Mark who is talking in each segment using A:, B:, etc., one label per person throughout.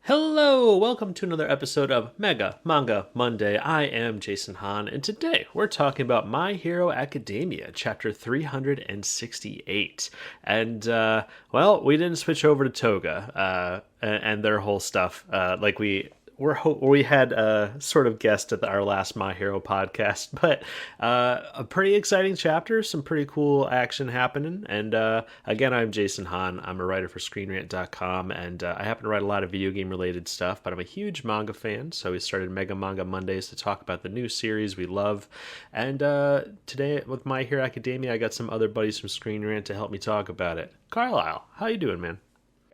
A: Hello, welcome to another episode of Manga Monday. I am Jason Hahn, and today we're talking about My Hero Academia, chapter 368. And, well, we didn't switch over to Toga and their whole stuff like we had sort of guessed at our last My Hero podcast, but a pretty exciting chapter, some pretty cool action happening. And again, I'm Jason Hahn. I'm a writer for ScreenRant.com, and I happen to write a lot of video game related stuff, but I'm a huge manga fan, so we started Manga Mondays to talk about the new series we love. And today with My Hero Academia, I got some other buddies from Screen Rant to help me talk about it. Carlyle, how you doing, man?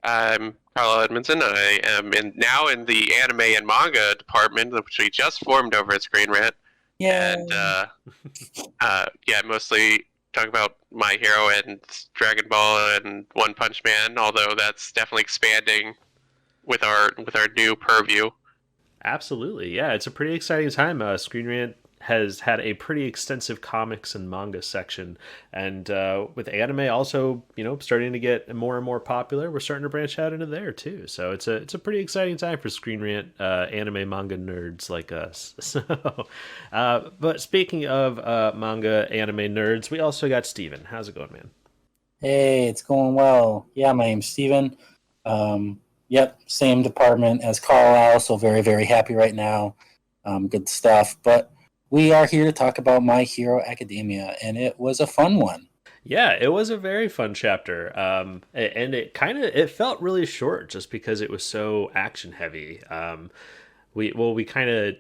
B: I'm Carlyle Edmundson. I am now in the anime and manga department, which we just formed over at Screen Rant.
C: Yeah.
B: And mostly talking about My Hero and Dragon Ball and One Punch Man. Although that's definitely expanding with our new purview.
A: Absolutely, yeah. It's a pretty exciting time. Screen Rant has had a pretty extensive comics and manga section, and with anime also, starting to get more and more popular, we're starting to branch out into there too. So it's a pretty exciting time for Screen Rant anime manga nerds like us. So, but speaking of manga anime nerds, we also got Steven. How's it going, man?
C: Hey, it's going well. Yeah, my name's Steven. Yep, same department as Carlyle, so very, very happy right now. Good stuff. But we are here to talk about My Hero Academia, and it was a fun one.
A: Yeah, it was a very fun chapter, and it felt really short just because it was so action heavy. We kind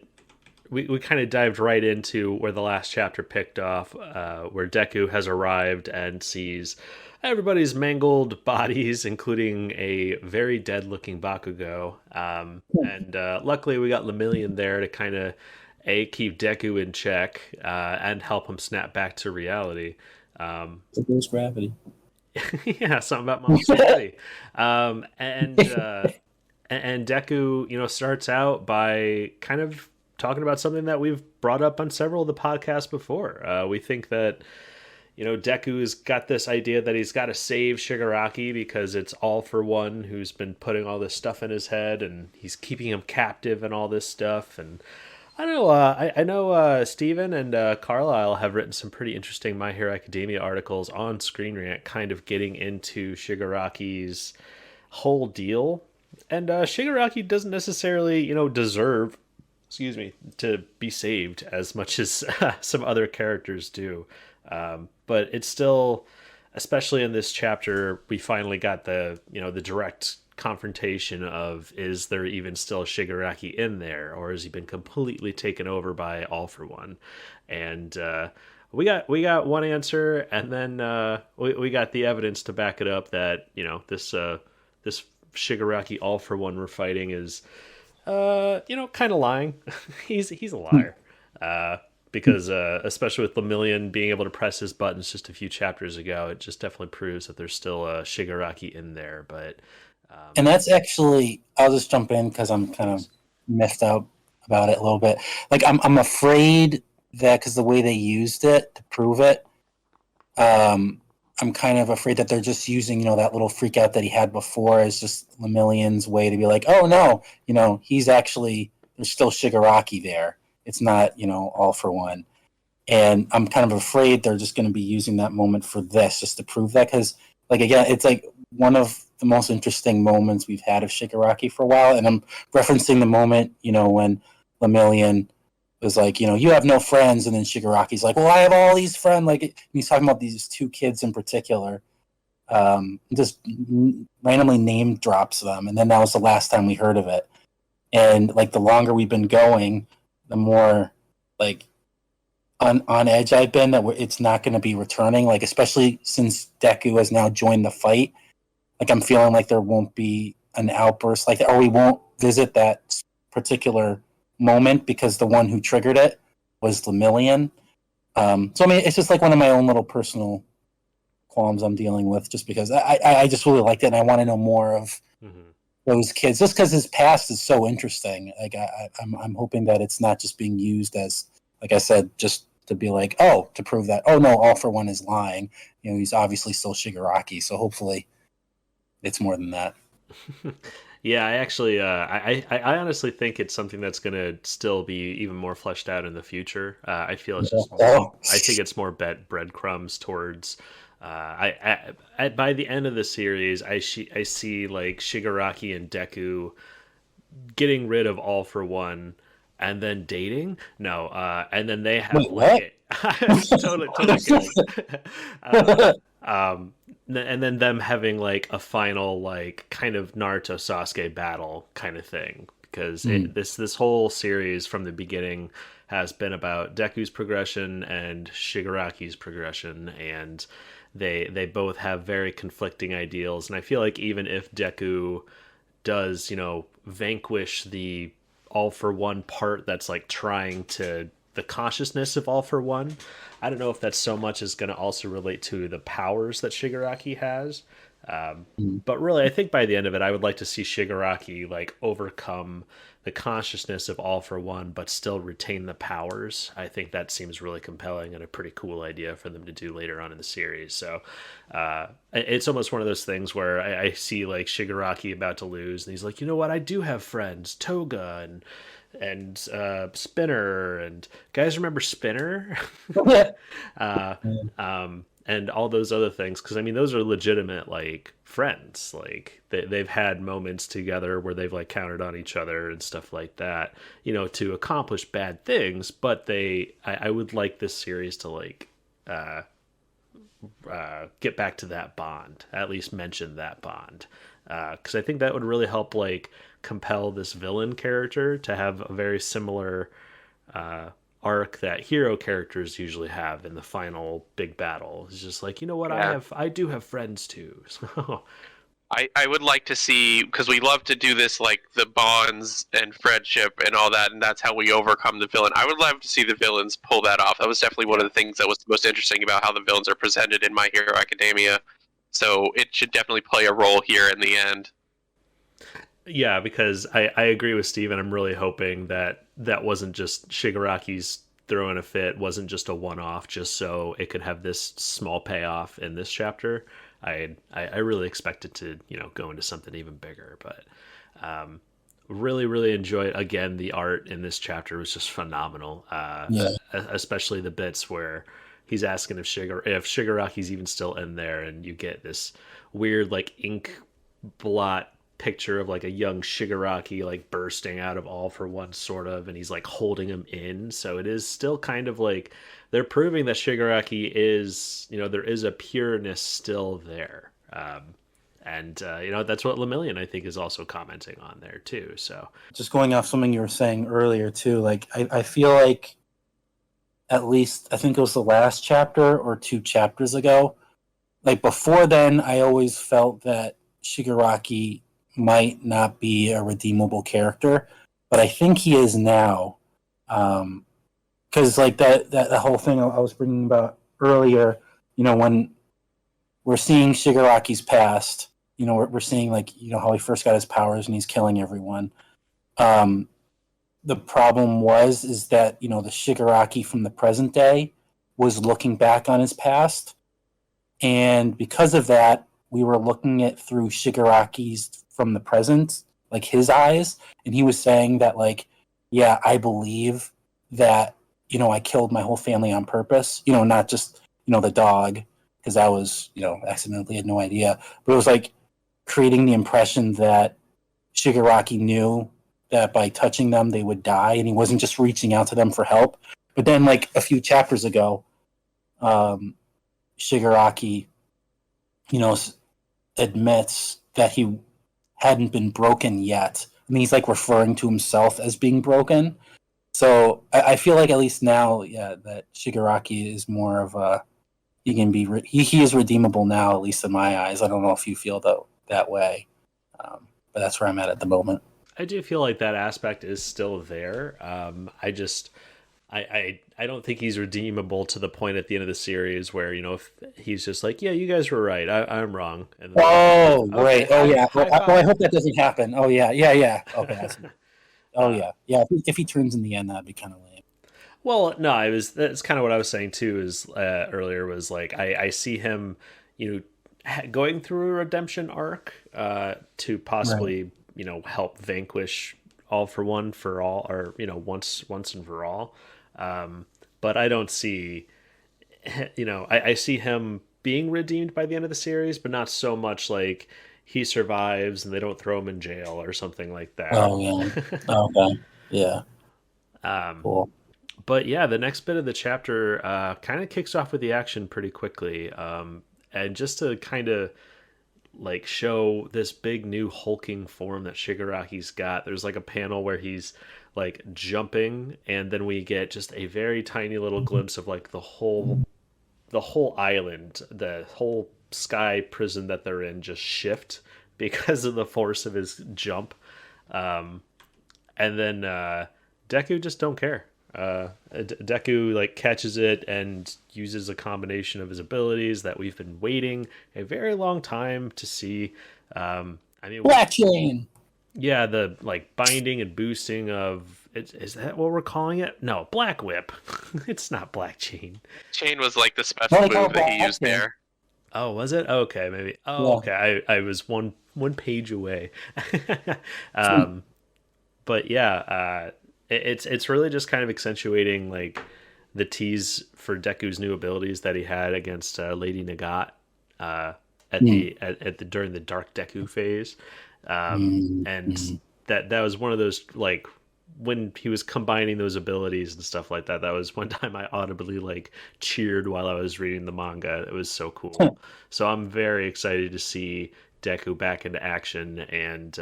A: of dived right into where the last chapter picked off, where Deku has arrived and sees everybody's mangled bodies, including a very dead-looking Bakugo. And luckily, we got Lemillion there to kind of keep Deku in check and help him snap back to reality.
C: There's gravity.
A: Yeah, something about Mom's gravity. And Deku, starts out by kind of talking about something that we've brought up on several of the podcasts before. We think that Deku's got this idea that he's got to save Shigaraki because it's All for One who's been putting all this stuff in his head, and he's keeping him captive and all this stuff. And I don't know. I know Steven and Carlyle have written some pretty interesting My Hero Academia articles on Screen Rant, kind of getting into Shigaraki's whole deal. And Shigaraki doesn't necessarily, deserve, to be saved as much as some other characters do. But it's still, especially in this chapter, we finally got the direct confrontation of, is there even still a Shigaraki in there, or has he been completely taken over by All for One? And we got one answer, and then we got the evidence to back it up that this Shigaraki All for One we're fighting is kind of lying. he's a liar. Because especially with Lemillion being able to press his buttons just a few chapters ago, it just definitely proves that there's still a Shigaraki in there. But
C: And that's actually, I'll just jump in because I'm kind of messed out about it a little bit. Like, I'm afraid that because the way they used it to prove it, I'm kind of afraid that they're just using, that little freak out that he had before as just Lemillion's way to be like, oh no, he's actually, there's still Shigaraki there. It's not, All for One. And I'm kind of afraid they're just going to be using that moment for this, just to prove that. Because, again, it's one of the most interesting moments we've had of Shigaraki for a while. And I'm referencing the moment, when Lemillion was like, you have no friends. And then Shigaraki's like, well, I have all these friends. He's talking about these two kids in particular. Just randomly name drops them. And then that was the last time we heard of it. And, the longer we've been going, the more on edge I've been that it's not going to be returning. Especially since Deku has now joined the fight. I'm feeling like there won't be an outburst like that, or we won't visit that particular moment because the one who triggered it was Lemillion. So I mean, it's just one of my own little personal qualms I'm dealing with, just because I just really liked it and I want to know more of. Mm-hmm. Those kids, just because his past is so interesting. I'm hoping that it's not just being used as, like I said, just to be to prove that, oh no, All for One is lying. He's obviously still Shigaraki, so hopefully it's more than that.
A: Yeah, I actually, I honestly think it's something that's going to still be even more fleshed out in the future. I feel it's just,
C: Oh,
A: I think it's more breadcrumbs towards. By the end of the series, I see like Shigaraki and Deku getting rid of All for One, and then dating. No, and then they have
C: wait,
A: like
C: what?
A: it. Totally kidding. uh, and then them having like a final like kind of Naruto Sasuke battle kind of thing, because
C: Hmm.
A: this whole series from the beginning has been about Deku's progression and Shigaraki's progression, and they both have very conflicting ideals. And I feel like even if Deku does, vanquish the All for One part that's like trying to the consciousness of All for One, I don't know if that so much is going to also relate to the powers that Shigaraki has. Um,
C: Hmm.
A: but really, I think by the end of it, I would like to see Shigaraki like overcome the consciousness of All for One, but still retain the powers. I think that seems really compelling and a pretty cool idea for them to do later on in the series. So it's almost one of those things where I see like Shigaraki about to lose, and he's like, you know what? I do have friends, Toga and Spinner, and guys remember Spinner? uh, and all those other things, because I mean those are legitimate like friends, like they've had moments together where they've like counted on each other and stuff like that, to accomplish bad things. But I would like this series to like uh, get back to that bond, at least mention that bond, because I think that would really help like compel this villain character to have a very similar uh, arc that hero characters usually have in the final big battle. It's just like, you know what,
B: Yeah.
A: I do have friends too. So
B: I would like to see, because we love to do this, like the bonds and friendship and all that, and that's how we overcome the villain. I would love to see the villains pull that off. That was definitely one of the things that was most interesting about how the villains are presented in My Hero Academia. So it should definitely play a role here in the end.
A: yeah, because I agree with Steve, and I'm really hoping that that wasn't just Shigaraki's throwing a fit, wasn't just a one off, just so it could have this small payoff in this chapter. I really expect it to go into something even bigger, but um, really enjoyed again the art in this chapter was just phenomenal,
C: Yeah.
A: especially the bits where he's asking if Shigaraki's even still in there, and you get this weird like ink blot picture of like a young Shigaraki like bursting out of All for One sort of, and he's like holding him in. So it is still kind of like they're proving that Shigaraki is, there is a pureness still there. And that's what Lemillion I think is also commenting on there too. So
C: Just going off something you were saying earlier too, like I feel like at least I think it was the last chapter or two chapters ago. Like before then, I always felt that Shigaraki might not be a redeemable character, but I think he is now. Because like that whole thing I was bringing about earlier, when we're seeing Shigaraki's past, we're seeing like how he first got his powers and he's killing everyone. Um, the problem is that the Shigaraki from the present day was looking back on his past, and because of that, we were looking at through Shigaraki's from the present, like his eyes, and he was saying that like, yeah, I believe that I killed my whole family on purpose, not just the dog, because that was accidentally, had no idea, but it was like creating the impression that Shigaraki knew that by touching them they would die, and he wasn't just reaching out to them for help. But then, like a few chapters ago, Shigaraki, admits that he hadn't been broken yet, and he's like referring to himself as being broken. So I feel like at least now, yeah, that Shigaraki is more of a he is redeemable now, at least in my eyes. I don't know if you feel that way, but that's where I'm at the moment.
A: I do feel like that aspect is still there. I just I don't think he's redeemable to the point at the end of the series where if he's just like, yeah, you guys were right, I'm wrong. And then,
C: Oh,
A: okay,
C: right. Oh, yeah.
A: high
C: Well, I
A: five.
C: hope that doesn't happen. Oh, yeah. Yeah, yeah. Okay. I see. Oh, yeah. Yeah. If he turns in the end, that'd be kind of lame.
A: Well, no, that's kind of what I was saying too. Is earlier was like I see him, going through a redemption arc to
C: Right.
A: possibly help vanquish All for One for all, or once and for all. But I don't see, I see him being redeemed by the end of the series, but not so much like he survives and they don't throw him in jail or something like that.
C: Oh yeah. Okay. Yeah. Cool.
A: But yeah, the next bit of the chapter kind of kicks off with the action pretty quickly. And just to kind of like show this big new hulking form that Shigaraki's got, there's like a panel where he's like jumping, and then we get just a very tiny little glimpse of like the whole island, the whole sky prison that they're in just shift because of the force of his jump. And then Deku just don't care. Deku like catches it and uses a combination of his abilities that we've been waiting a very long time to see.
C: Black chain.
A: Yeah, the like binding and boosting of is that what we're calling it? No, Black Whip. It's not Black Chain.
B: Chain was like the special move that he used there.
A: Oh, was it? Okay, maybe. Oh, yeah. Okay. I was one page away. But yeah, it's really just kind of accentuating like the tease for Deku's new abilities that he had against Lady Nagat during the Dark Deku phase, and that was one of those like when he was combining those abilities and stuff like that. That was one time I audibly like cheered while I was reading the manga. It was so cool. So I'm very excited to see Deku back into action, and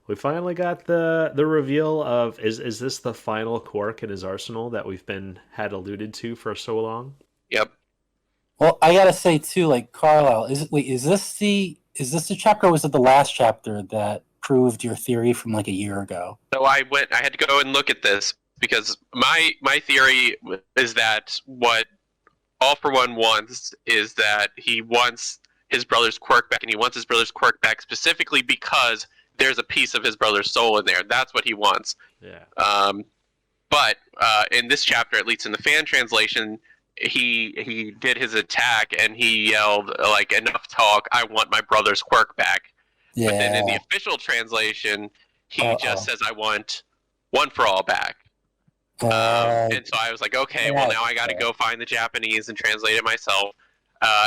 A: we finally got the reveal of is this the final quirk in his arsenal that we've had alluded to for so long?
B: Yep.
C: Well, I gotta say too, like Carlyle, is this the chapter, or was it the last chapter that proved your theory from like a year ago?
B: So I had to go and look at this because my theory is that what All for One wants is that he wants his brother's quirk back, and he wants his brother's quirk back specifically because there's a piece of his brother's soul in there. That's what he wants.
A: Yeah.
B: But in this chapter, at least in the fan translation, he did his attack and he yelled like, "Enough talk! I want my brother's quirk back." Yeah. But then in the official translation, he just says, "I want One for All back." And so I was like, okay, well now I got to go find the Japanese and translate it myself.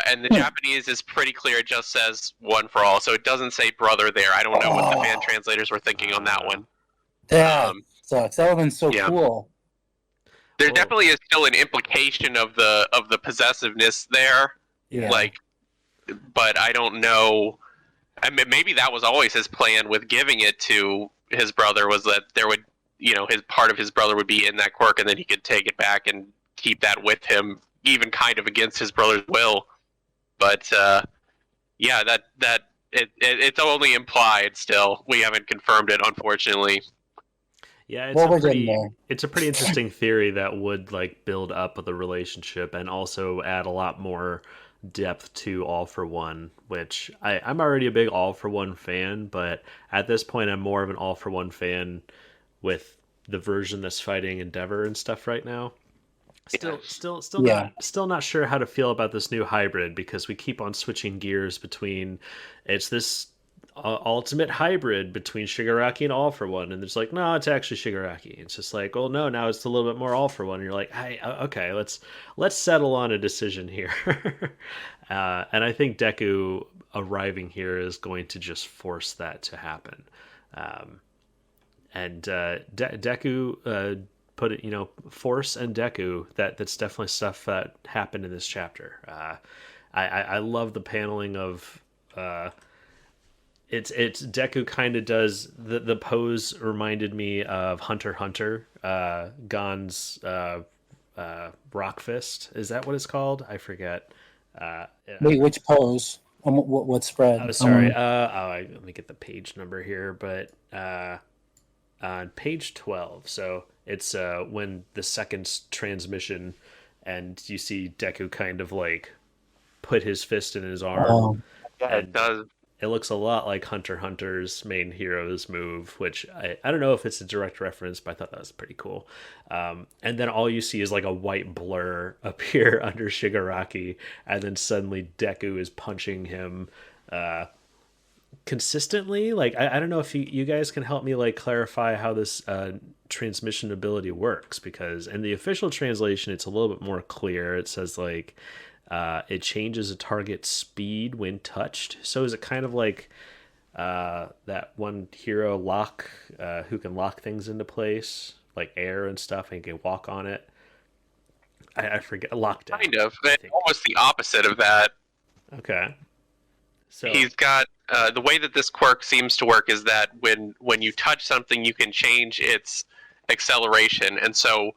B: And the Japanese is pretty clear. It just says One for All. So it doesn't say brother there. I don't know what the fan translators were thinking on that one.
C: That sucks. That would have been so cool.
B: There definitely is still an implication of the possessiveness there.
C: Yeah.
B: Like, but I don't know. I mean, maybe that was always his plan with giving it to his brother, was that there would, his part of his brother would be in that quirk, and then he could take it back and keep that with him, even kind of against his brother's will. But yeah, it's only implied still. We haven't confirmed it, unfortunately.
A: Yeah, it's a pretty interesting theory that would like build up the relationship and also add a lot more depth to All for One, which I'm already a big All for One fan, but at this point I'm more of an All for One fan with the version that's fighting Endeavor and stuff right now. Still not sure how to feel about this new hybrid, because we keep on switching gears between it's this ultimate hybrid between Shigaraki and All for One, and it's like, no, it's actually Shigaraki. It's just like, well, no, now it's a little bit more All for One, and you're like, hey, okay, let's settle on a decision here. And I think Deku arriving here is going to just force that to happen. Deku put it, Force and Deku, that's definitely stuff that happened in this chapter. I love the paneling of it's Deku kind of does the pose reminded me of Hunter x Hunter, Gon's rock fist. Is that what it's called? I forget.
C: Wait, which pose? What spread?
A: Oh, sorry. Let me get the page number here, but on page 12. So it's when the second transmission, and you see Deku kind of like put his fist in his arm.
B: Yeah, it does.
A: It looks a lot like Hunter x Hunter's main hero's move, which I don't know if it's a direct reference, but I thought that was pretty cool. And then all you see is like a white blur appear under Shigaraki, and then suddenly Deku is punching him consistently. Like I don't know if you guys can help me like clarify how this transmission ability works, because in the official translation it's a little bit more clear. It says like it changes a target's speed when touched. So is it kind of like that one hero lock who can lock things into place like air and stuff and can walk on it? I forget. Lockdown.
B: Kind of. Almost the opposite of that.
A: Okay. So
B: He's got the way that this quirk seems to work is that when you touch something, you can change its acceleration, and so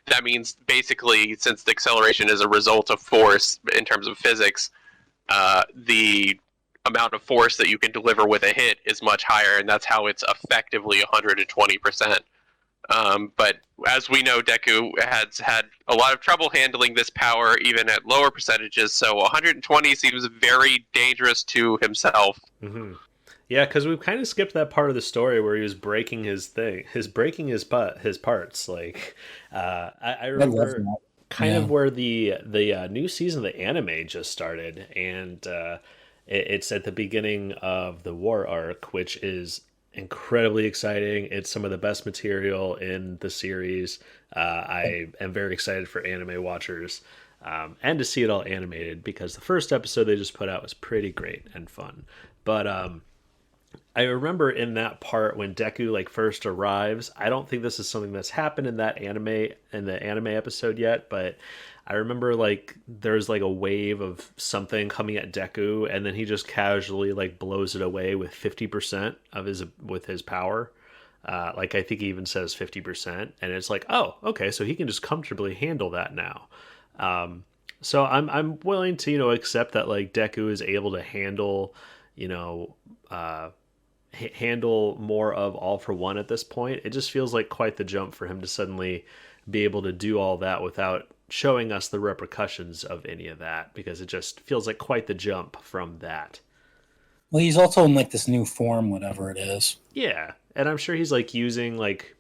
B: that means basically, since the acceleration is a result of force in terms of physics, the amount of force that you can deliver with a hit is much higher, and that's how it's effectively 120%. But as we know, Deku has had a lot of trouble handling this power even at lower percentages, so 120 seems very dangerous to himself.
A: Mm-hmm. Yeah, because we've kind of skipped that part of the story where he was breaking his parts. Like, I remember kind of where the new season of the anime just started, and it's at the beginning of the war arc, which is incredibly exciting. It's some of the best material in the series. I am very excited for anime watchers, and to see it all animated, because the first episode they just put out was pretty great and fun. But I remember in that part when Deku like first arrives. I don't think this is something that's happened in the anime episode yet, but I remember like there's like a wave of something coming at Deku, and then he just casually like blows it away with 50% of his power. Like I think he even says 50%, and it's like, oh, okay, so he can just comfortably handle that now. So I'm willing to accept that like Deku is able to handle handle more of All for One at this point. It just feels like quite the jump for him to suddenly be able to do all that without showing us the repercussions of any of that, because it just feels like quite the jump from that.
C: Well, he's also in like this new form, whatever it is.
A: Yeah, and I'm sure he's like using like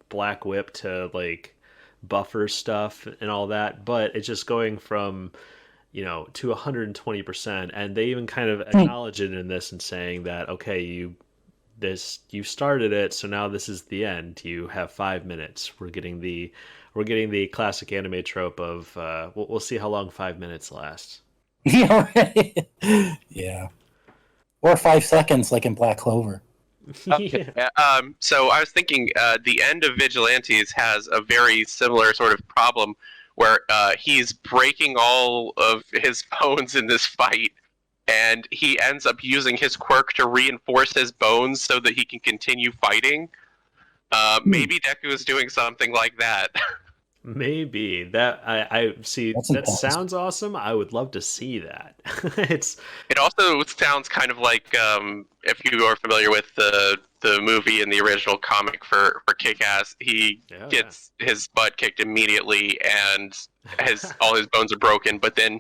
A: Black Whip to like buffer stuff and all that, but it's just going from to 120%, and they even kind of acknowledge it in this and saying that, okay, you started it, so now this is the end. You have 5 minutes. We're getting the classic anime trope of we'll see how long 5 minutes lasts.
C: Yeah, right. Yeah, or 5 seconds, like in Black Clover.
B: Okay. Yeah. So I was thinking the end of Vigilantes has a very similar sort of problem where he's breaking all of his bones in this fight, and he ends up using his quirk to reinforce his bones so that he can continue fighting. Maybe Deku is doing something like that.
A: Maybe that I see. That sounds awesome. I would love to see that. It
B: also sounds kind of like if you are familiar with the movie and the original comic for Kick-Ass, he gets his butt kicked immediately and all his bones are broken, but then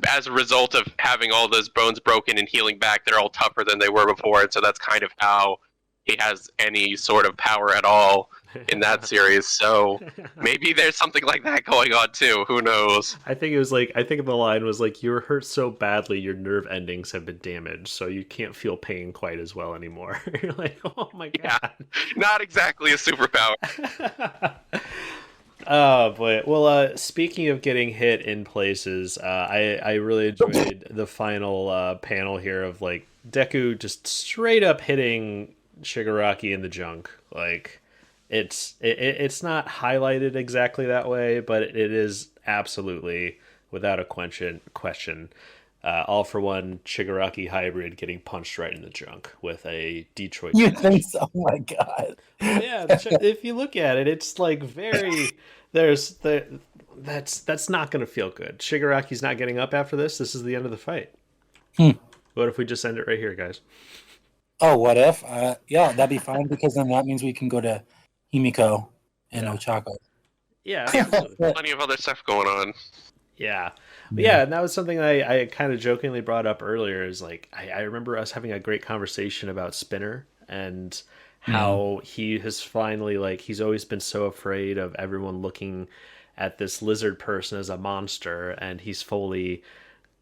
B: as a result of having all those bones broken and healing back, they're all tougher than they were before, and so that's kind of how he has any sort of power at all in that series. So maybe there's something like that going on too. Who knows?
A: I think the line was like, you were hurt so badly your nerve endings have been damaged, so you can't feel pain quite as well anymore. You're like, oh my god.
B: Yeah, not exactly a superpower.
A: Oh boy. Well, speaking of getting hit in places, I really enjoyed the final panel here of like Deku just straight up hitting Shigaraki in the junk. Like it's not highlighted exactly that way, but it is absolutely without a question All for One Shigaraki hybrid getting punched right in the junk with a Detroit.
C: You think so? Oh my god.
A: Yeah, if you look at it, it's like very that's not going to feel good. Shigaraki's not getting up after this. This is the end of the fight. What if we just end it right here, guys?
C: Oh, what if? Yeah, that'd be fine, because then that means we can go to Himiko and Ochako.
A: Yeah,
B: plenty of other stuff going on.
A: Yeah. Yeah, and that was something I kind of jokingly brought up earlier, is like I remember us having a great conversation about Spinner and how he has finally, like, he's always been so afraid of everyone looking at this lizard person as a monster, and he's fully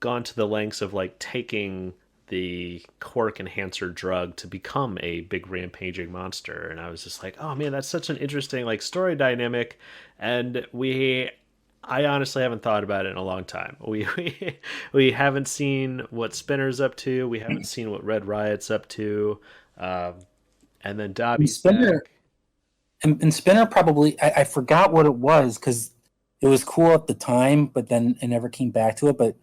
A: gone to the lengths of like taking the quirk enhancer drug to become a big rampaging monster. And I was just like, oh man, that's such an interesting like story dynamic. And I honestly haven't thought about it in a long time. We haven't seen what Spinner's up to. We haven't seen what Red Riot's up to. Um, and then
C: And
A: Dobby's
C: Spinner
A: back.
C: and Spinner probably I forgot what it was because it was cool at the time, but then it never came back to it. But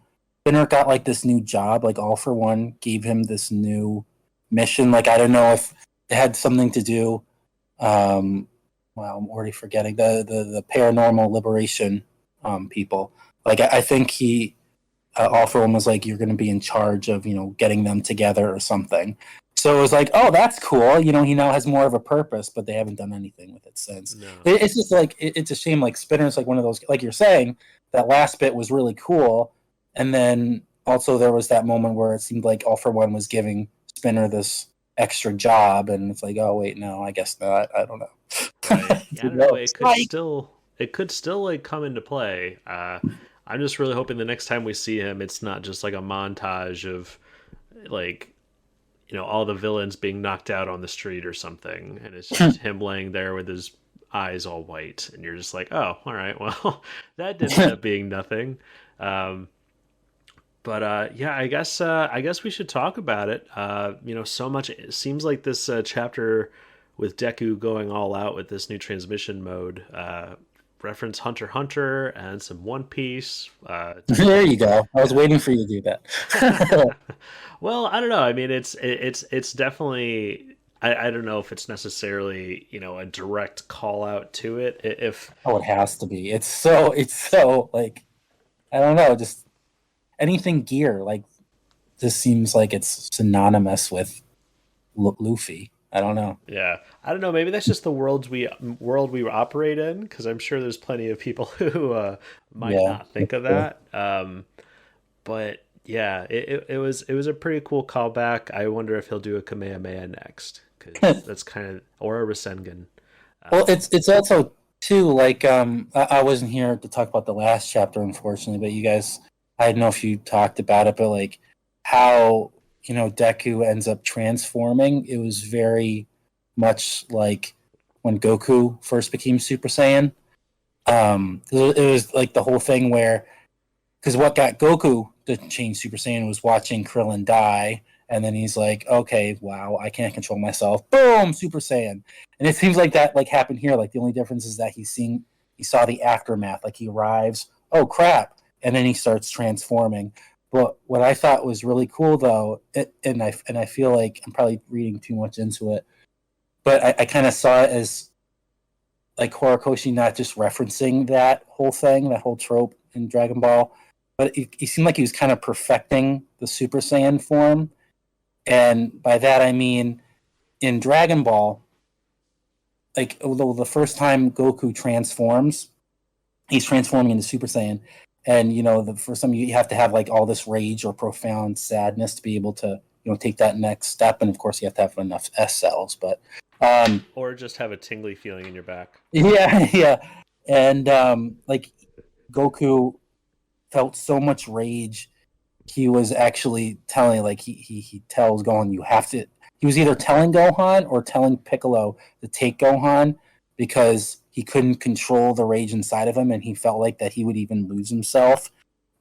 C: Spinner got like this new job, like All for One gave him this new mission. Like I don't know if it had something to do. Well, I'm already forgetting the paranormal liberation people. Like I think he All for One was like you're going to be in charge of getting them together or something. So it was like, oh, that's cool. He now has more of a purpose, but they haven't done anything with it since.
A: No.
C: It's just like it's a shame. Like Spinner's like one of those, like you're saying, that last bit was really cool, and then also there was that moment where it seemed like All for One was giving Spinner this extra job, and it's like, oh wait, no, I guess not. I don't know.
A: Right. Yeah, I don't know. It could still like come into play. I'm just really hoping the next time we see him, it's not just like a montage of like all the villains being knocked out on the street or something, and it's just him laying there with his eyes all white, and you're just like, oh, all right, well, that did end up being nothing. Um, but yeah, I guess we should talk about it. So much it seems like this chapter with Deku going all out with this new transmission mode. Reference Hunter x Hunter and some One Piece.
C: There you go. I was waiting for you to do that.
A: Well, I don't know. I mean, it's definitely. I don't know if it's necessarily a direct call out to it. If
C: Oh, it has to be. It's so like I don't know, just anything gear like this seems like it's synonymous with Luffy. I don't know.
A: yeah, I don't know. Maybe that's just the world we operate in, because I'm sure there's plenty of people who might
C: Yeah,
A: not think
C: that's
A: of
C: true.
A: that. But yeah, it was a pretty cool callback. I wonder if he'll do a Kamehameha next, because that's kind of, or a Rasengan.
C: Well,
A: Um,
C: it's also too like I wasn't here to talk about the last chapter unfortunately, but you guys I don't know if you talked about it, but like how Deku ends up transforming. It was very much like when Goku first became Super Saiyan. It was like the whole thing where because what got Goku to change Super Saiyan was watching Krillin die, and then he's like, "Okay, wow, I can't control myself." Boom, Super Saiyan, and it seems like that like happened here. Like the only difference is that he saw the aftermath. Like he arrives, oh crap, and then he starts transforming. But what I thought was really cool though, and I feel like I'm probably reading too much into it, but I kind of saw it as like Horikoshi not just referencing that whole thing, that whole trope in Dragon Ball, but it seemed like he was kind of perfecting the Super Saiyan form. And by that I mean in Dragon Ball, like the first time Goku transforms, he's transforming into Super Saiyan. And the first time you have to have like all this rage or profound sadness to be able to take that next step. And of course you have to have enough S cells. But
A: or just have a tingly feeling in your back.
C: yeah, yeah. And like Goku felt so much rage. He was actually telling, like he tells Gohan, you have to. He was either telling Gohan or telling Piccolo to take Gohan because he couldn't control the rage inside of him, and he felt like that he would even lose himself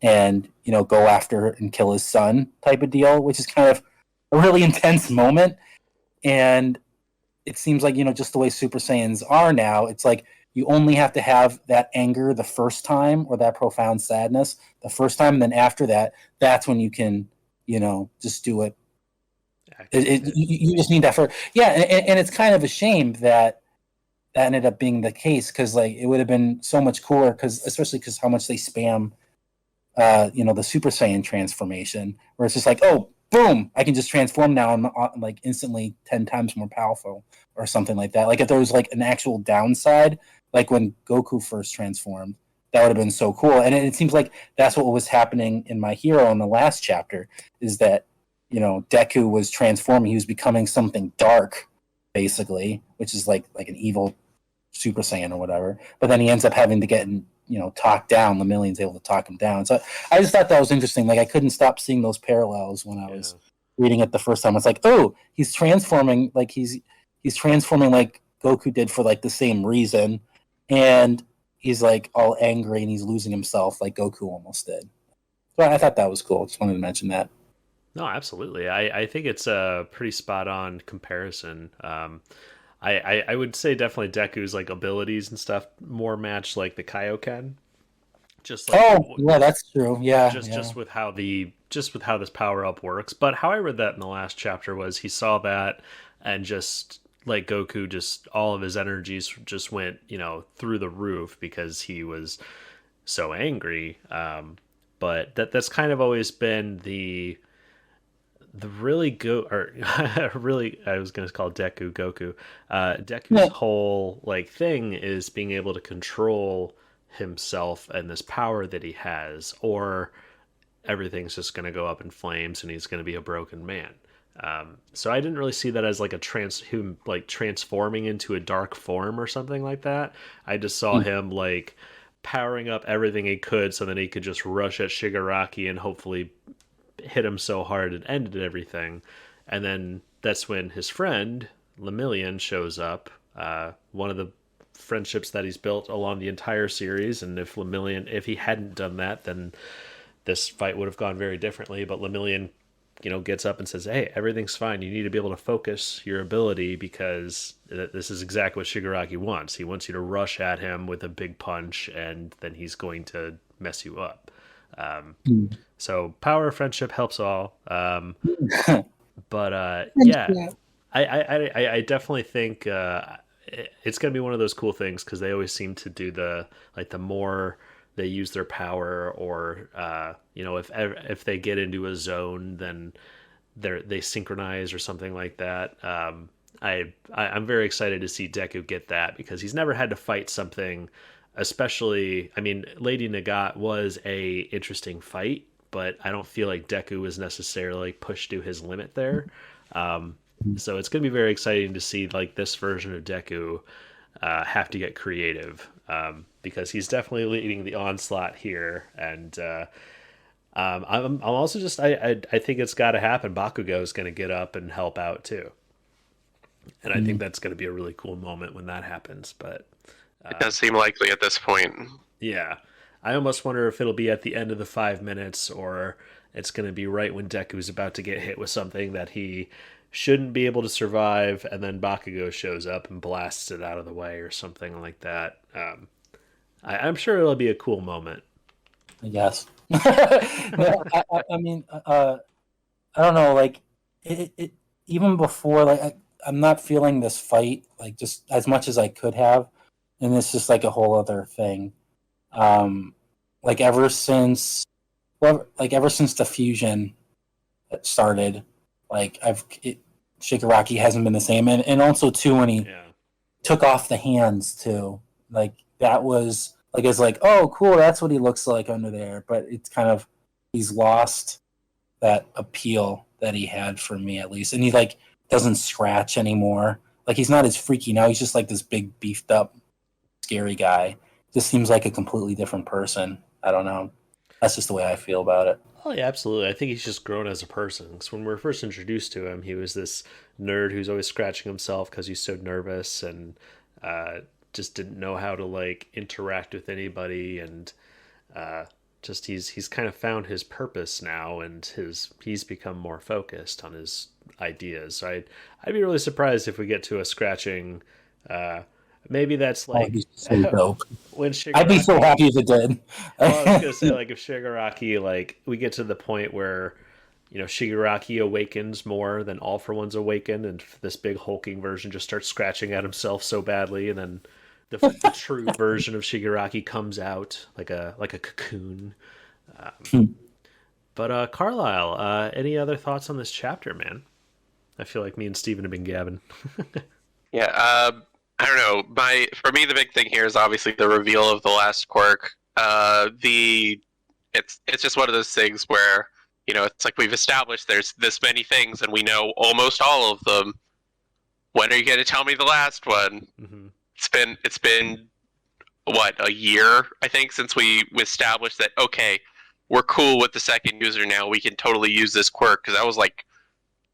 C: and go after and kill his son type of deal, which is kind of a really intense moment. And it seems like just the way Super Saiyans are now, it's like you only have to have that anger the first time or that profound sadness the first time, and then after that, that's when you can just do it. You just need that for and it's kind of a shame that ended up being the case because like it would have been so much cooler especially because how much they spam the Super Saiyan transformation where it's just like, oh boom, I can just transform now and like instantly 10 times more powerful or something like that. Like if there was like an actual downside, like when Goku first transformed, that would have been so cool. And it seems like that's what was happening in My Hero in the last chapter is that Deku was transforming. He was becoming something dark, basically, which is like an evil Super Saiyan or whatever. But then he ends up having to get talked down. Lemillion's able to talk him down. So I just thought that was interesting. Like I couldn't stop seeing those parallels when I was reading it the first time. It's like, oh, he's transforming like he's transforming like Goku did for like the same reason, and he's like all angry and he's losing himself like Goku almost did. So I thought that was cool. Just wanted to mention that.
A: No, absolutely. I think it's a pretty spot on comparison. I would say definitely Deku's like abilities and stuff more match like the Kaioken. Just like
C: Oh, yeah, that's true. Yeah,
A: just with how this power up works. But how I read that in the last chapter was he saw that and just like Goku, just all of his energies just went through the roof because he was so angry. But that's kind of always been the really go or really I was going to call Deku Goku. Deku's whole like thing is being able to control himself and this power that he has, or everything's just going to go up in flames and he's going to be a broken man. So I didn't really see that as like him like transforming into a dark form or something like that. I just saw him like powering up everything he could so that he could just rush at Shigaraki and hopefully hit him so hard it ended everything. And then that's when his friend Lemillion shows up, one of the friendships that he's built along the entire series. And if he hadn't done that, then this fight would have gone very differently. But Lemillion gets up and says, hey, everything's fine, you need to be able to focus your ability because this is exactly what Shigaraki wants. He wants you to rush at him with a big punch and then he's going to mess you up. So power of friendship helps all. But yeah, I definitely think it's going to be one of those cool things because they always seem to do the more they use their power, or if they get into a zone, then they synchronize or something like that. I'm very excited to see Deku get that because he's never had to fight something. Especially, I mean, Lady Nagat was a interesting fight, but I don't feel like Deku was necessarily pushed to his limit there. So it's going to be very exciting to see like this version of Deku have to get creative because he's definitely leading the onslaught here. And I'm also just I think it's got to happen. Bakugo is going to get up and help out too, and I think that's going to be a really cool moment when that happens. But
B: it does seem likely at this point.
A: Yeah. I almost wonder if it'll be at the end of the 5 minutes or it's going to be right when Deku's about to get hit with something that he shouldn't be able to survive, and then Bakugo shows up and blasts it out of the way or something like that. I'm sure it'll be a cool moment.
C: Yes. I mean, I don't know, like, it even before, like, I'm not feeling this fight, like, just as much as I could have. And it's just like a whole other thing. Like ever since the fusion started, like Shigaraki hasn't been the same, and also too when he took off the hands too, like that was like it's like, oh cool, that's what he looks like under there, but it's kind of he's lost that appeal that he had for me at least, and he like doesn't scratch anymore. Like he's not as freaky now. He's just like this big beefed up scary guy. Just seems like a completely different person. I don't know. That's just the way I feel about it.
A: Oh yeah, absolutely. I think he's just grown as a person. Because when we were first introduced to him, he was this nerd who's always scratching himself because he's so nervous and just didn't know how to like interact with anybody, and just he's kind of found his purpose now, and he's become more focused on his ideas. So I'd be really surprised if we get to a scratching. Maybe that's like
C: so dope.
A: When Shigaraki,
C: I'd be so happy if it did.
A: Well, I was gonna say like if Shigaraki, like we get to the point where Shigaraki awakens more than All for One's awakened, and this big hulking version just starts scratching at himself so badly, and then the true version of Shigaraki comes out like a cocoon. But Carlyle, any other thoughts on this chapter, man? I feel like me and Steven have been gabbing.
B: Yeah, I don't know. For me, the big thing here is obviously the reveal of the last quirk. It's just one of those things where it's like we've established there's this many things and we know almost all of them. When are you going to tell me the last one? Mm-hmm. It's been what, a year I think since we established that okay, we're cool with the second user now. We can totally use this quirk because that was like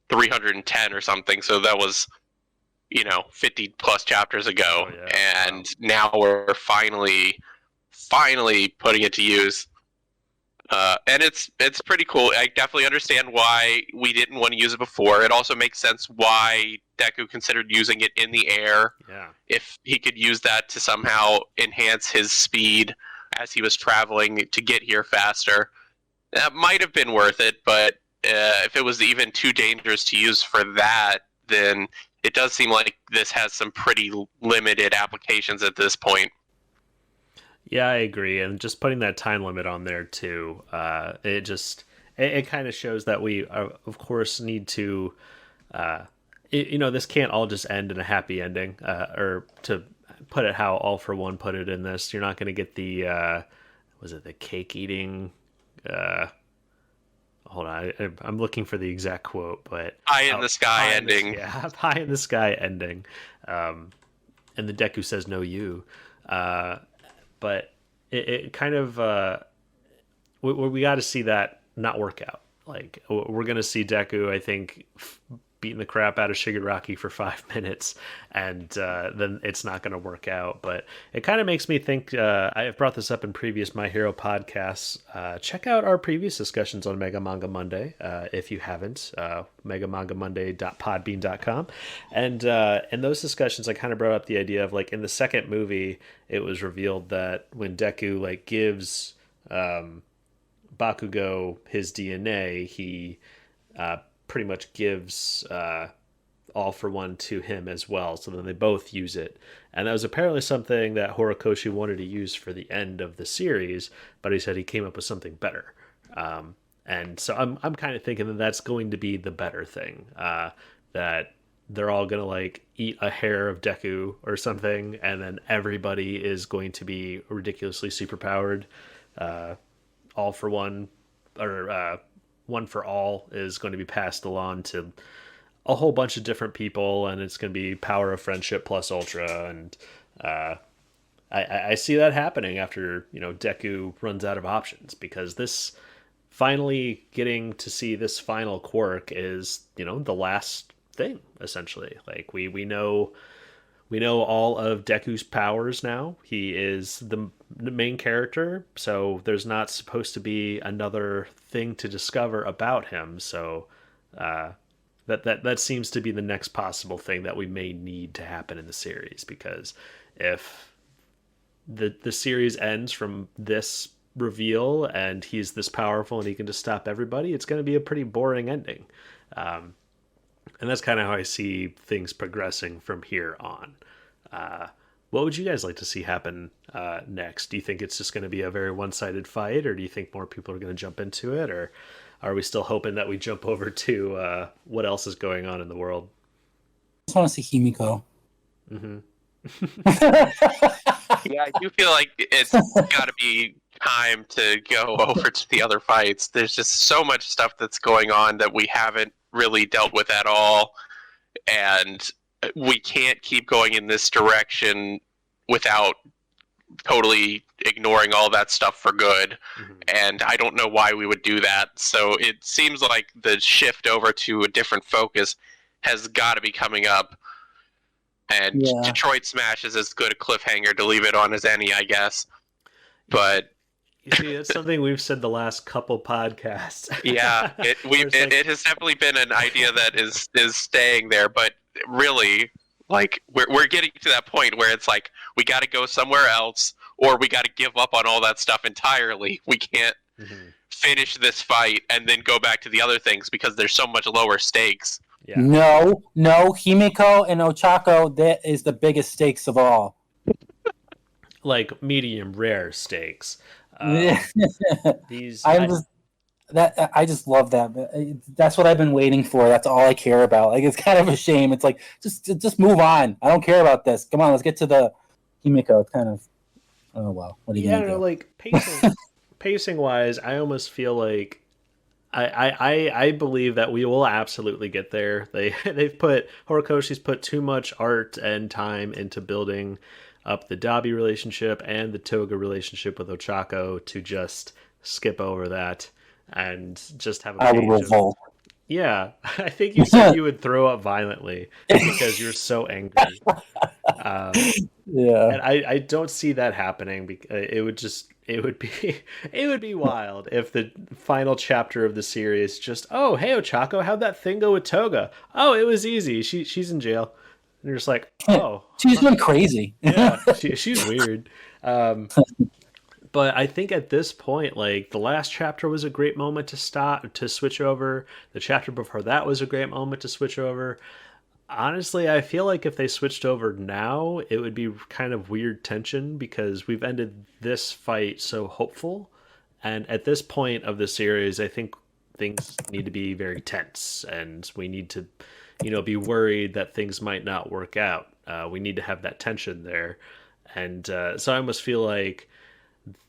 B: 310 or something. So that was, 50 plus chapters ago.
A: Oh, yeah.
B: And now we're finally putting it to use. And it's pretty cool. I definitely understand why we didn't want to use it before. It also makes sense why Deku considered using it in the air.
A: Yeah.
B: If he could use that to somehow enhance his speed as he was traveling to get here faster, that might have been worth it. But if it was even too dangerous to use for that, then it does seem like this has some pretty limited applications at this point.
A: Yeah, I agree. And just putting that time limit on there too, it kind of shows that we, of course, need to, this can't all just end in a happy ending. Or to put it how All for One put it in this, you're not going to get the, was it the cake eating? Hold on, I'm looking for the exact quote, but
B: Pie in the sky ending.
A: Pie in the sky ending. And the Deku says no, you. But it kind of we got to see that not work out. Like, we're gonna see Deku, I think, beating the crap out of Shigaraki for 5 minutes, and then it's not gonna work out. But it kind of makes me think. I've brought this up in previous My Hero podcasts. Check out our previous discussions on Mega Manga Monday if you haven't. megamangamonday.podbean.com, and in those discussions, I kind of brought up the idea of, like, in the second movie, it was revealed that when Deku, like, gives Bakugo his DNA, he pretty much gives All for One to him as well, so then they both use it. And that was apparently something that Horikoshi wanted to use for the end of the series, but he said he came up with something better. And so I'm kind of thinking that that's going to be the better thing, that they're all going to, like, eat a hair of Deku or something, and then everybody is going to be ridiculously superpowered. All for One, or One for All, is going to be passed along to a whole bunch of different people, and it's going to be Power of Friendship plus Ultra, and I see that happening after Deku runs out of options, because this finally getting to see this final quirk is the last thing, essentially. Like, we know all of Deku's powers now. He is the main character, so there's not supposed to be another thing to discover about him. So that seems to be the next possible thing that we may need to happen in the series, because if the series ends from this reveal and he's this powerful and he can just stop everybody, it's going to be a pretty boring ending. And that's kind of how I see things progressing from here on. What would you guys like to see happen next? Do you think it's just going to be a very one-sided fight, or do you think more people are going to jump into it, or are we still hoping that we jump over to what else is going on in the world?
C: I just want to see Himiko.
A: Mm-hmm.
B: Yeah, I do feel like it's got to be time to go over to the other fights. There's just so much stuff that's going on that we haven't really dealt with at all, and we can't keep going in this direction without totally ignoring all that stuff for good. Mm-hmm. And I don't know why we would do that. So it seems like the shift over to a different focus has got to be coming up. And Detroit Smash is as good a cliffhanger to leave it on as any, I guess. But
A: you see, it's something we've said the last couple podcasts.
B: Yeah, it has definitely been an idea that is staying there. But really, like, we're getting to that point where it's like we got to go somewhere else, or we got to give up on all that stuff entirely. We can't finish this fight and then go back to the other things because there's so much lower stakes.
C: Yeah. No, Himiko and Ochako, that is the biggest stakes of all.
A: Like medium rare stakes.
C: I just love that. That's what I've been waiting for. That's all I care about. Like, it's kind of a shame. It's like, just move on. I don't care about this. Come on, let's get to the Himiko. It's kind of, oh well. What are you gonna do?
A: Like pacing wise, I almost feel like I believe that we will absolutely get there. Horikoshi's put too much art and time into building up the Dabi relationship and the Toga relationship with Ochako to just skip over that and just have a
C: I would revolt.
A: Yeah, I think you said you would throw up violently because you're so angry. Um,
C: Yeah.
A: and I don't see that happening because it would be it would be wild if the final chapter of the series just, oh, hey Ochako, how'd that thing go with Toga? Oh, it was easy. She's in jail. And you're just like, oh,
C: She's been crazy.
A: yeah, she's weird. Um, but I think at this point, like the last chapter was a great moment to switch over. The chapter before that was a great moment to switch over. Honestly, I feel like if they switched over now, it would be kind of weird tension because we've ended this fight so hopeful. And at this point of the series, I think things need to be very tense and we need to, be worried that things might not work out. We need to have that tension there. And so I almost feel like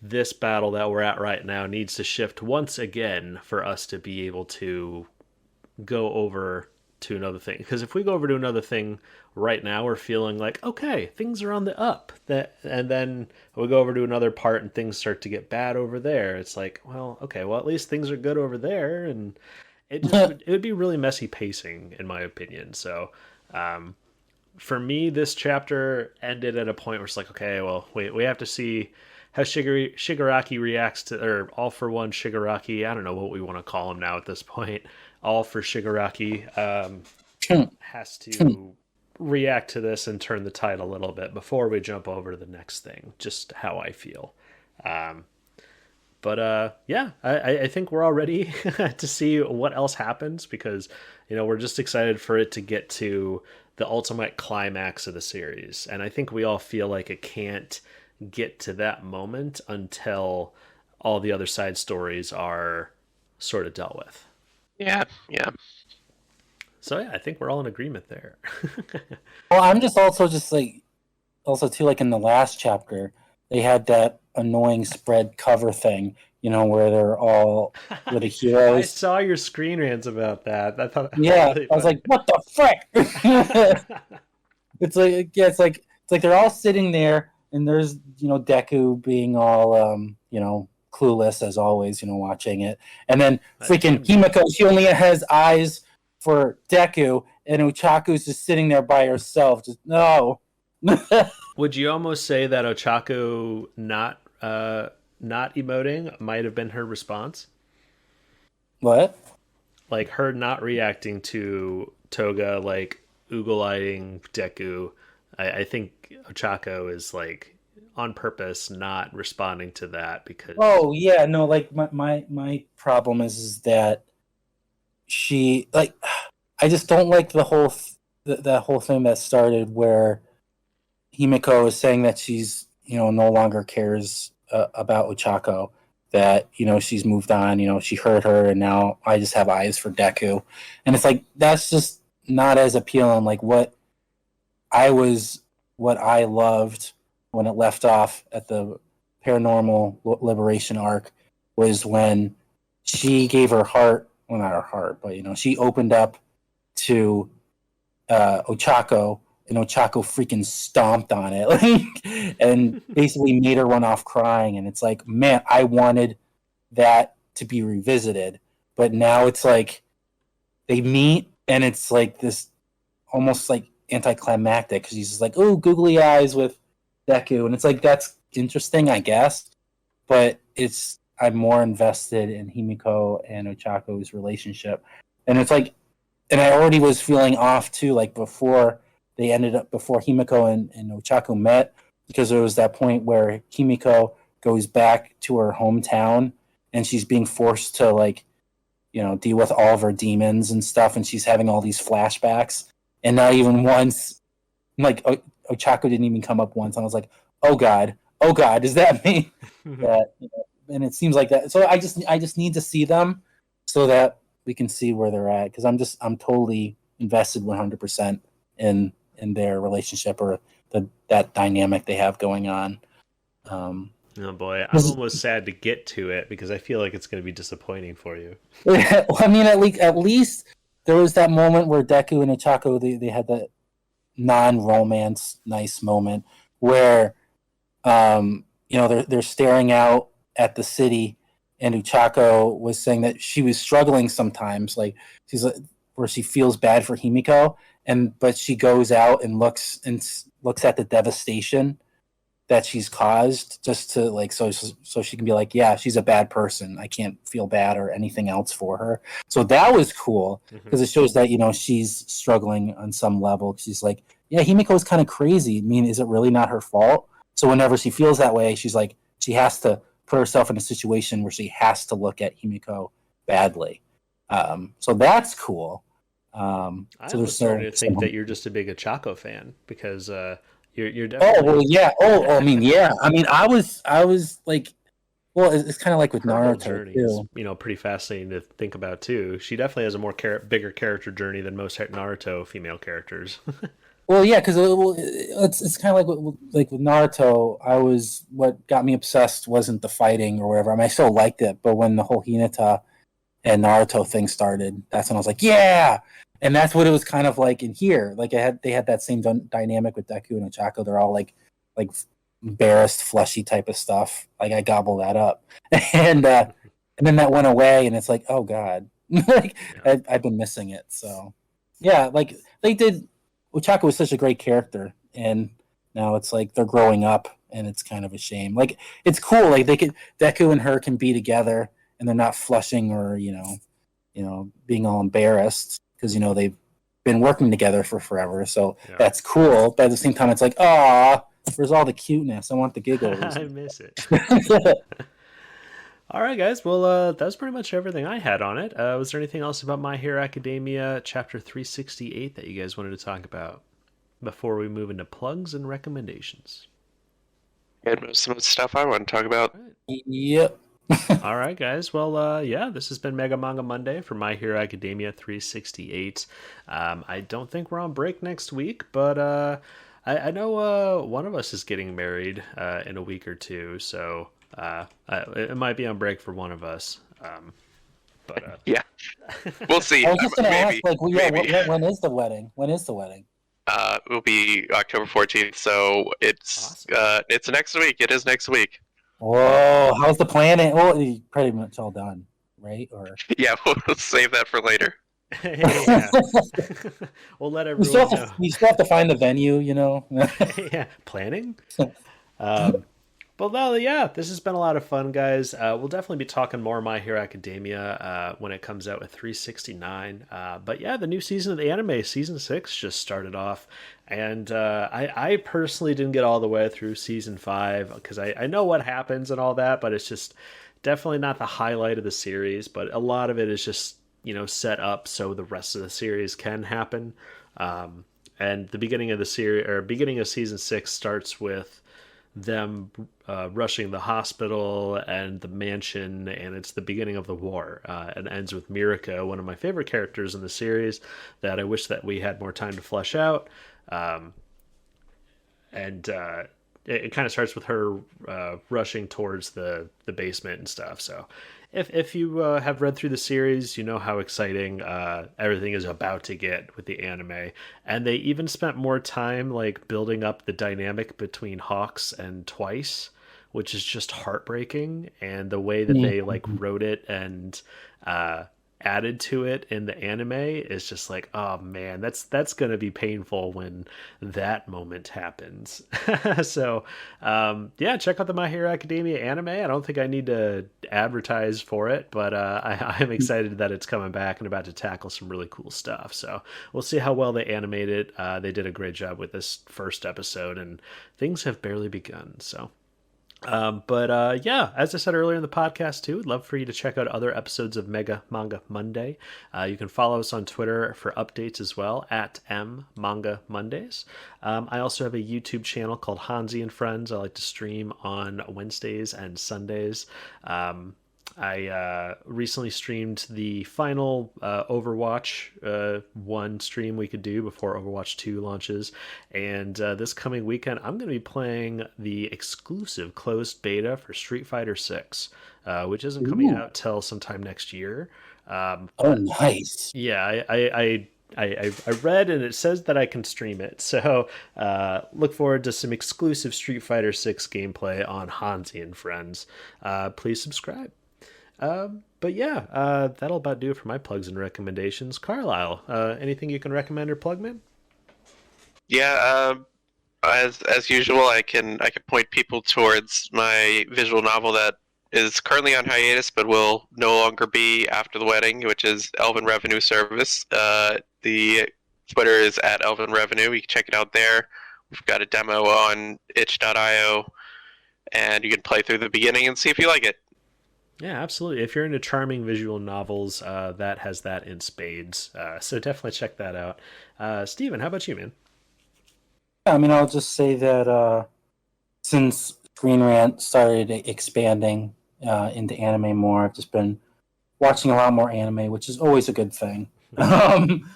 A: this battle that we're at right now needs to shift once again for us to be able to go over to another thing. Because if we go over to another thing right now, we're feeling like, okay, things are on the up. And then we go over to another part and things start to get bad over there. It's like, well, okay, well at least things are good over there, and it would be really messy pacing in my opinion. So for me, this chapter ended at a point where it's like, okay, well, we have to see how Shigaraki reacts to, or All for One Shigaraki. I don't know what we want to call him now at this point. All for Shigaraki has to react to this and turn the tide a little bit before we jump over to the next thing. Just how I feel. But yeah, I think we're all ready to see what else happens because, we're just excited for it to get to the ultimate climax of the series. And I think we all feel like it can't get to that moment until all the other side stories are sort of dealt with.
B: Yeah, yeah.
A: So yeah, I think we're all in agreement there.
C: Well, I'm just also too, like in the last chapter, they had that annoying spread cover thing, where they're all with the
A: I
C: heroes.
A: saw your screen rants about that. I thought that was
C: Yeah,
A: really
C: I was
A: funny.
C: like, what the frick? It's like they're all sitting there, and there's Deku being all clueless as always, watching it, and then freaking Himiko, she only has eyes for Deku, and Uchaku's just sitting there by herself, just no.
A: Would you almost say that Ochako not emoting might have been her response?
C: What?
A: Like her not reacting to Toga, like oogle-eyeing Deku. I think Ochako is like on purpose not responding to that because
C: Oh yeah, no, like my problem is that she like I just don't like the whole that whole thing that started where Himiko is saying that she's no longer cares about Ochako, that she's moved on, she hurt her, and now I just have eyes for Deku, and it's like that's just not as appealing. Like what I loved when it left off at the paranormal liberation arc was when she gave her heart, well not her heart, but she opened up to Ochako, and Ochako freaking stomped on it, like, and basically made her run off crying. And it's like, man, I wanted that to be revisited, but now it's like they meet, and it's like this almost like anticlimactic because he's just like, oh, googly eyes with Deku, and it's like that's interesting, I guess, but I'm more invested in Himiko and Ochako's relationship, and it's like, and I already was feeling off too, like before Himiko and Ochako met, because there was that point where Himiko goes back to her hometown and she's being forced to like, deal with all of her demons and stuff, and she's having all these flashbacks, and not even once, like Ochako didn't even come up once, and I was like, oh god, does that mean that? And it seems like that. So I just need to see them so that we can see where they're at, because I'm totally invested 100% in their relationship, or that dynamic they have going on.
A: Oh boy, I'm almost sad to get to it because I feel like it's going to be disappointing for you.
C: Well, I mean, at least there was that moment where Deku and Ochako they had that non-romance nice moment where they're staring out at the city, and Uchako was saying that she was struggling sometimes, like she's like, where she feels bad for Himiko, but she goes out and looks at the devastation that she's caused, just to like so she can be like, yeah, she's a bad person. I can't feel bad or anything else for her. So that was cool because it shows that she's struggling on some level. She's like, yeah, Himiko's kind of crazy. I mean, is it really not her fault? So whenever she feels that way, she's like, she has to put herself in a situation where she has to look at Himiko badly. So that's cool.
A: I was starting to think that you're just a big Ochako fan because you're definitely.
C: Oh well, yeah. I mean, yeah. I mean, I was like, well, it's kind of like with Naruto
A: journey
C: too.
A: Is, pretty fascinating to think about too. She definitely has a more bigger character journey than most Naruto female characters.
C: Well, yeah, because it's kind of like with Naruto. What got me obsessed wasn't the fighting or whatever. I mean, I still liked it, but when the whole Hinata and Naruto thing started, that's when I was like, yeah. And that's what it was kind of like in here. Like they had that same dynamic with Deku and Ochako. They're all like embarrassed, fleshy type of stuff. Like I gobble that up, and then that went away, and it's like, oh god, like yeah. I've been missing it. So yeah, like they did. Ochako was such a great character, and now it's like they're growing up, and it's kind of a shame. Like it's cool, like Deku and her can be together, and they're not flushing or being all embarrassed because they've been working together for forever. So yeah. That's cool. But at the same time, it's like, ah, where's all the cuteness? I want the giggles.
A: I miss it. All right, guys. Well, that's pretty much everything I had on it. Was there anything else about My Hero Academia Chapter 368 that you guys wanted to talk about before we move into plugs and recommendations?
B: Some of the stuff I want to talk about.
C: Right. Yep.
A: All right, guys. Well, yeah, this has been Mega Manga Monday for My Hero Academia 368. I don't think we're on break next week, but I know one of us is getting married in a week or two, so... it might be on break for one of us, but
B: yeah, we'll see.
C: I was just gonna ask, like, when is the wedding?
B: It will be October 14th, so it's awesome. It's next week. It is next week.
C: Whoa, how's the planning? Well, pretty much all done, right? Or
B: yeah, we'll save that for later.
A: We'll let everyone know.
C: You still have to find the venue,
A: Yeah, planning. Well, yeah, this has been a lot of fun, guys. We'll definitely be talking more My Hero Academia when it comes out with 369. But yeah, the new season of the anime, Season 6, just started off. And I personally didn't get all the way through Season 5 because I know what happens and all that, but it's just definitely not the highlight of the series. But a lot of it is just, set up so the rest of the series can happen. And the beginning of the series, or beginning of Season 6 starts with them rushing the hospital and the mansion, and it's the beginning of the war. It ends with Mirika, one of my favorite characters in the series that I wish that we had more time to flesh out. It kind of starts with her rushing towards the basement and stuff. So if you have read through the series, you know how exciting everything is about to get with the anime. And they even spent more time like building up the dynamic between Hawks and Twice, which is just heartbreaking. And the way that they like wrote it and added to it in the anime is just like, oh man, that's gonna be painful when that moment happens. So yeah, check out the My Hero Academia anime. I don't think I need to advertise for it, but I'm excited that it's coming back and about to tackle some really cool stuff. So we'll see how well they animate it. They did a great job with this first episode, and things have barely begun. So yeah, as I said earlier in the podcast too, I'd love for you to check out other episodes of Mega Manga Monday. You can follow us on Twitter for updates as well at Manga Mondays. I also have a YouTube channel called Honzy and Friends. I like to stream on Wednesdays and Sundays. I recently streamed the final Overwatch 1 stream we could do before Overwatch 2 launches. And this coming weekend, I'm going to be playing the exclusive closed beta for Street Fighter 6, which isn't coming out till sometime next year.
C: Oh, nice.
A: Yeah, I read and it says that I can stream it. So look forward to some exclusive Street Fighter 6 gameplay on Honzy and Friends. Please subscribe. But yeah, that'll about do it for my plugs and recommendations. Carlyle, anything you can recommend or plug, man?
B: Yeah, as usual, I can point people towards my visual novel that is currently on hiatus, but will no longer be after the wedding, which is Elven Revenue Service. The Twitter is at Elven Revenue. You can check it out there. We've got a demo on itch.io, and you can play through the beginning and see if you like it.
A: Yeah, absolutely. If you're into charming visual novels, that has that in spades. So definitely check that out. Steven, how about you, man?
C: I mean, I'll just say that since Screen Rant started expanding into anime more, I've just been watching a lot more anime, which is always a good thing. um,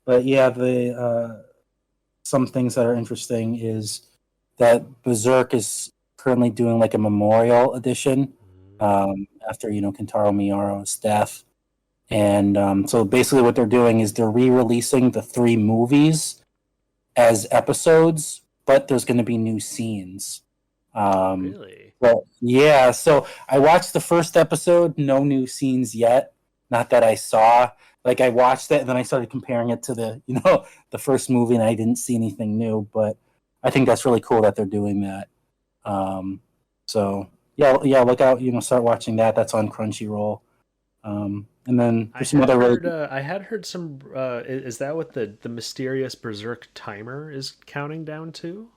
C: but yeah, the some things that are interesting is that Berserk is currently doing like a memorial edition after Kentaro Miyamo's death, and so basically what they're doing is they're re-releasing the three movies as episodes, but there's going to be new scenes.
A: Really?
C: Well, yeah. So I watched the first episode, no new scenes yet. Not that I saw. Like I watched it and then I started comparing it to the first movie, and I didn't see anything new. But I think that's really cool that they're doing that. So yeah, look out. Start watching that. That's on Crunchyroll. And then
A: I
C: there's some
A: had
C: other
A: heard. I had heard some. Is that what the mysterious Berserk timer is counting down to?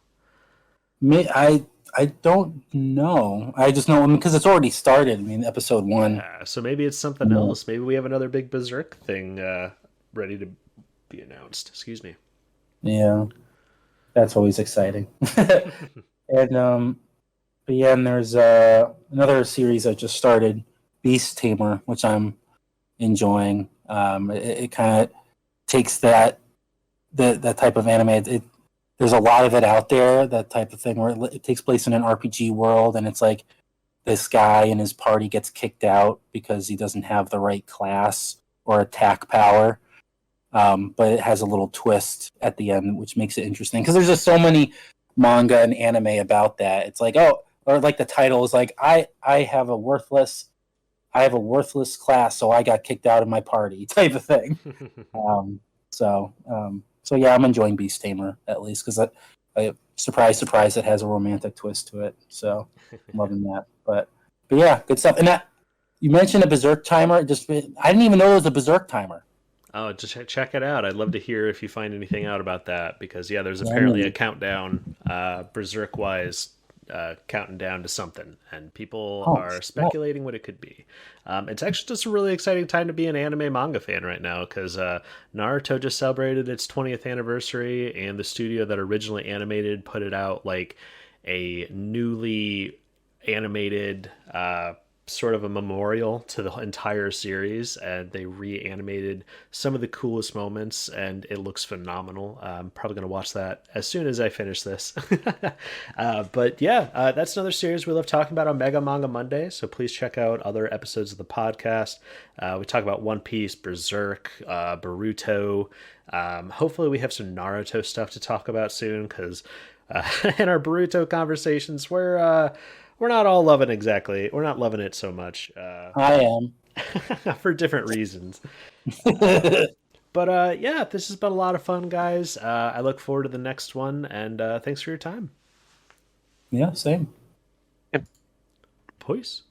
C: I don't know. I just know because it's already started. I mean, episode one.
A: Yeah. So maybe it's something else. Maybe we have another big Berserk thing ready to be announced. Excuse me.
C: Yeah, that's always exciting. And but yeah, and there's another series I just started, Beast Tamer, which I'm enjoying. It kind of takes that type of anime. There's a lot of it out there, that type of thing where it takes place in an RPG world, and it's like this guy and his party gets kicked out because he doesn't have the right class or attack power. But it has a little twist at the end, which makes it interesting because there's just so many manga and anime about that. It's like, oh, or like the title is like, I have a worthless class, so I got kicked out of my party type of thing. Um, so yeah, I'm enjoying Beast Tamer at least because surprise, it has a romantic twist to it. So I'm loving that. But yeah, good stuff. And that you mentioned a Berserk timer. I didn't even know there was a Berserk timer.
A: Oh, just check it out. I'd love to hear if you find anything out about that because yeah, there's
C: Yeah,
A: apparently a countdown, Berserk wise, counting down to something, and people are speculating what it could be. It's actually just a really exciting time to be an anime manga fan right now because Naruto just celebrated its 20th anniversary, and the studio that originally animated put it out like a newly animated sort of a memorial to the entire series, and they reanimated some of the coolest moments, and it looks phenomenal. I'm probably going to watch that as soon as I finish this. But yeah, that's another series we love talking about on Manga Mondays, so please check out other episodes of the podcast. We talk about One Piece, Berserk, Boruto. Hopefully we have some Naruto stuff to talk about soon, because in our Boruto conversations, we're not all loving exactly. We're not loving it so much.
C: I am.
A: For different reasons. But yeah, this has been a lot of fun, guys. I look forward to the next one, and thanks for your time.
C: Yeah, same.
B: Yep.
A: Peace.